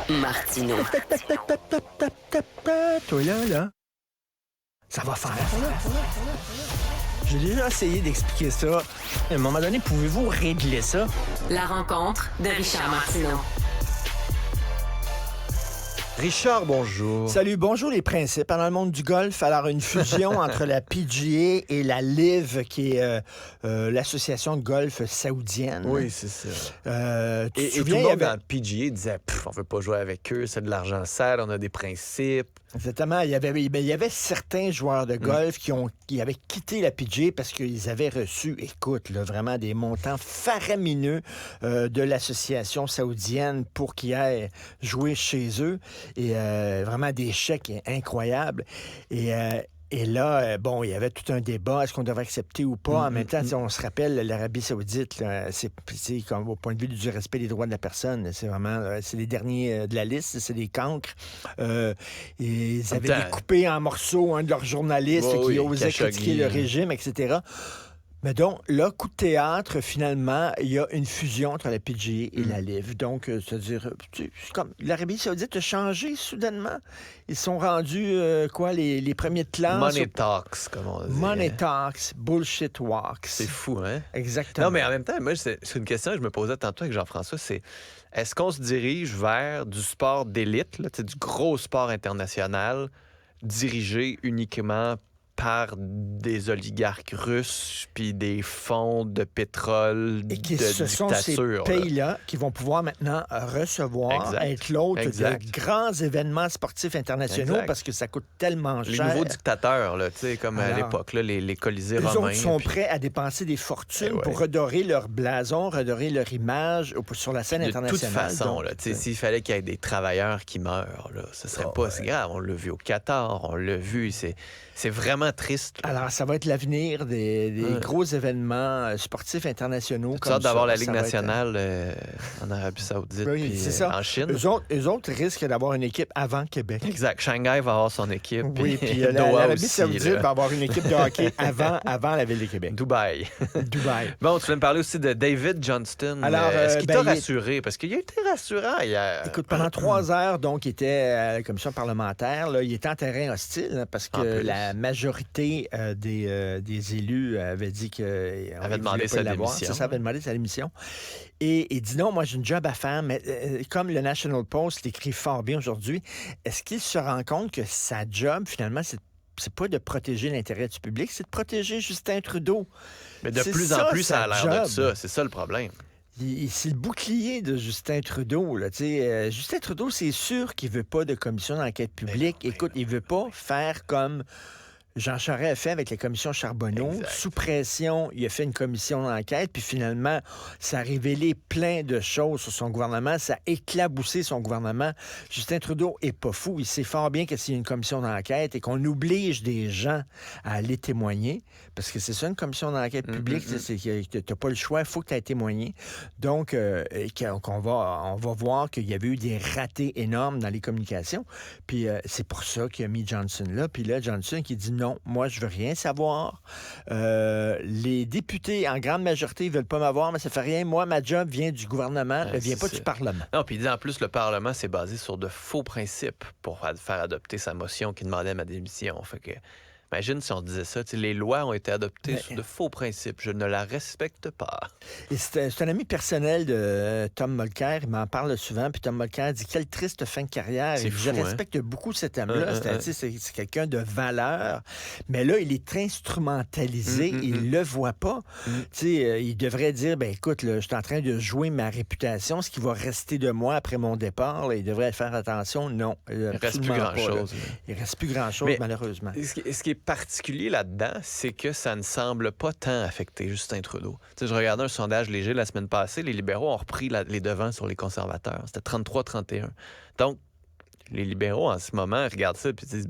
Martineau. Toi là, ça va faire. J'ai déjà essayé d'expliquer ça. À un moment donné, pouvez-vous régler ça? La rencontre de Richard Martineau. Richard, bonjour. Salut, bonjour les principes. Dans le monde du golf, alors une fusion entre la PGA et la LIV, qui est l'association de golf saoudienne. Oui, c'est ça. Tu te Et tout souviens, le il y monde avait... dans le PGA disait on veut pas jouer avec eux, c'est de l'argent sale, on a des principes. Exactement. Il y avait certains joueurs de golf qui avaient quitté la PGA parce qu'ils avaient reçu, écoute, là, vraiment des montants faramineux de l'association saoudienne pour qu'ils aillent jouer chez eux. Et vraiment des chèques incroyables. Et là, bon, il y avait tout un débat. Est-ce qu'on devrait accepter ou pas? En même temps, on se rappelle, l'Arabie saoudite, là, c'est comme au point de vue du respect des droits de la personne. C'est vraiment, c'est les derniers de la liste. C'est des cancres. Ils avaient découpé en morceaux un de leurs journalistes qui osait critiquer le régime, etc. Mais donc, là, coup de théâtre, finalement, il y a une fusion entre la PGA et la LIV. Donc, c'est-à-dire, c'est comme l'Arabie saoudite a changé soudainement. Ils sont rendus, les premiers de classe. Money talks, comme on dit. Money talks, bullshit walks. C'est fou, hein? Exactement. Non, mais en même temps, moi, c'est une question que je me posais tantôt avec Jean-François, c'est est-ce qu'on se dirige vers du sport d'élite, là, du gros sport international, dirigé uniquement par des oligarques russes puis des fonds de pétrole et qui de ce sont ces pays-là qui vont pouvoir maintenant recevoir, être l'hôte de grands événements sportifs internationaux parce que ça coûte tellement cher. Les nouveaux dictateurs, là, comme à l'époque, là, les colisées romains. Les autres sont prêts à dépenser des fortunes pour redorer leur blason, redorer leur image sur la scène internationale. De toute façon, s'il fallait qu'il y ait des travailleurs qui meurent, là, ce serait pas si grave. On l'a vu au Qatar, on l'a vu, c'est vraiment triste. Là. Alors, ça va être l'avenir des gros événements sportifs internationaux. Comme ça, d'avoir la Ligue nationale en Arabie Saoudite et en Chine. Eux autres risquent d'avoir une équipe avant Québec. Exact. Shanghai va avoir son équipe. Oui, puis l'Arabie Saoudite va avoir une équipe de hockey avant la ville de Québec. Dubaï. Bon, tu voulais me parler aussi de David Johnston. Alors, est-ce qu'il t'a rassuré? Parce qu'il a été rassurant hier. Écoute, pendant 3 heures, donc, il était à la commission parlementaire. Là, il était en terrain hostile parce que la majorité des élus avait dit que avait demandé sa démission. Ça avait demandé sa démission. Et il dit non, moi j'ai une job à faire, mais comme le National Post l'écrit fort bien aujourd'hui, est-ce qu'il se rend compte que sa job, finalement, c'est pas de protéger l'intérêt du public, c'est de protéger Justin Trudeau. Mais de plus en plus, ça a l'air de ça. C'est ça le problème. C'est le bouclier de Justin Trudeau. Là, Justin Trudeau, c'est sûr qu'il veut pas de commission d'enquête publique. Écoute, il veut pas faire comme Jean Charest a fait avec la commission Charbonneau. Exact. Sous pression, il a fait une commission d'enquête, puis finalement, ça a révélé plein de choses sur son gouvernement. Ça a éclaboussé son gouvernement. Justin Trudeau est pas fou. Il sait fort bien que s'il y a une commission d'enquête et qu'on oblige des gens à aller témoigner, parce que c'est ça, une commission d'enquête publique, c'est que t'as pas le choix, il faut que tu aies témoigné. Donc, on va voir qu'il y avait eu des ratés énormes dans les communications. Puis c'est pour ça qu'il a mis Johnson là. Puis là, Johnson qui dit non, moi, je veux rien savoir. Les députés, en grande majorité, ils veulent pas m'avoir, mais ça fait rien. Moi, ma job vient du gouvernement, elle vient pas du Parlement. Non, puis il dit en plus, le Parlement s'est basé sur de faux principes pour faire adopter sa motion qui demandait ma démission. Fait que, imagine si on disait ça. Les lois ont été adoptées sur de faux principes. Je ne la respecte pas. Et c'est un ami personnel de Tom Mulcair. Il m'en parle souvent. Puis Tom Mulcair dit quelle triste fin de carrière. Je respecte beaucoup cet homme-là. C'est quelqu'un de valeur. Mais là, il est instrumentalisé. Il le voit pas. Il devrait dire écoute, là, je suis en train de jouer ma réputation. Ce qui va rester de moi après mon départ, là, il devrait faire attention. Non. Il reste plus grand-chose. Il reste plus grand-chose, malheureusement. Ce qui est particulier là-dedans, c'est que ça ne semble pas tant affecter Justin Trudeau. Je regardais un sondage léger la semaine passée, les libéraux ont repris les devants sur les conservateurs. C'était 33-31. Donc, les libéraux, en ce moment, regardent ça et disent,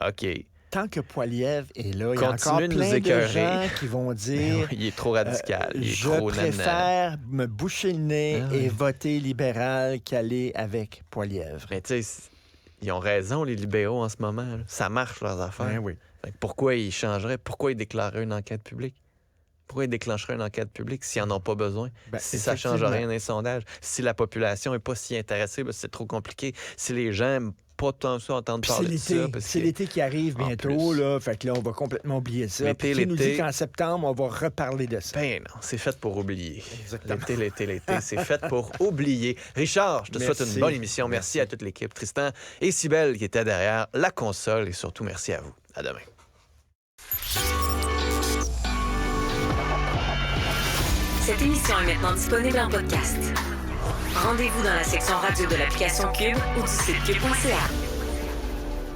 OK. Tant que Poilievre est là, il y a encore plein de gens qui vont dire il est trop radical, il est trop je préfère me boucher le nez et voter libéral qu'aller avec Poilievre. Mais tu sais, ils ont raison, les libéraux, en ce moment. Là. Ça marche, leurs affaires. Oui. Pourquoi ils changeraient? Pourquoi ils déclareraient une enquête publique? Pourquoi ils déclencheraient une enquête publique s'ils n'en ont pas besoin? Ben, Si ça ne change effectivement. rien dans les sondages, si la population n'est pas si intéressée, ben, c'est trop compliqué. Si les gens n'aiment pas tant ça entendre Puis c'est parler de ça. l'été. parce C'est que- l'été qui arrive En bientôt, plus. là. Fait que là, on va complètement oublier ça. L'été, Puis qui nous l'été. dit qu'en septembre, on va reparler de ça. Ben non, c'est fait pour oublier. Exactement. L'été, c'est fait pour oublier. Richard, je te souhaite Merci. une bonne émission. Merci à toute l'équipe. Tristan et Cybèle qui étaient derrière la console et surtout merci à vous. À demain. Cette émission est maintenant disponible en podcast. Rendez-vous dans la section radio de l'application Cube ou du site cube.ca.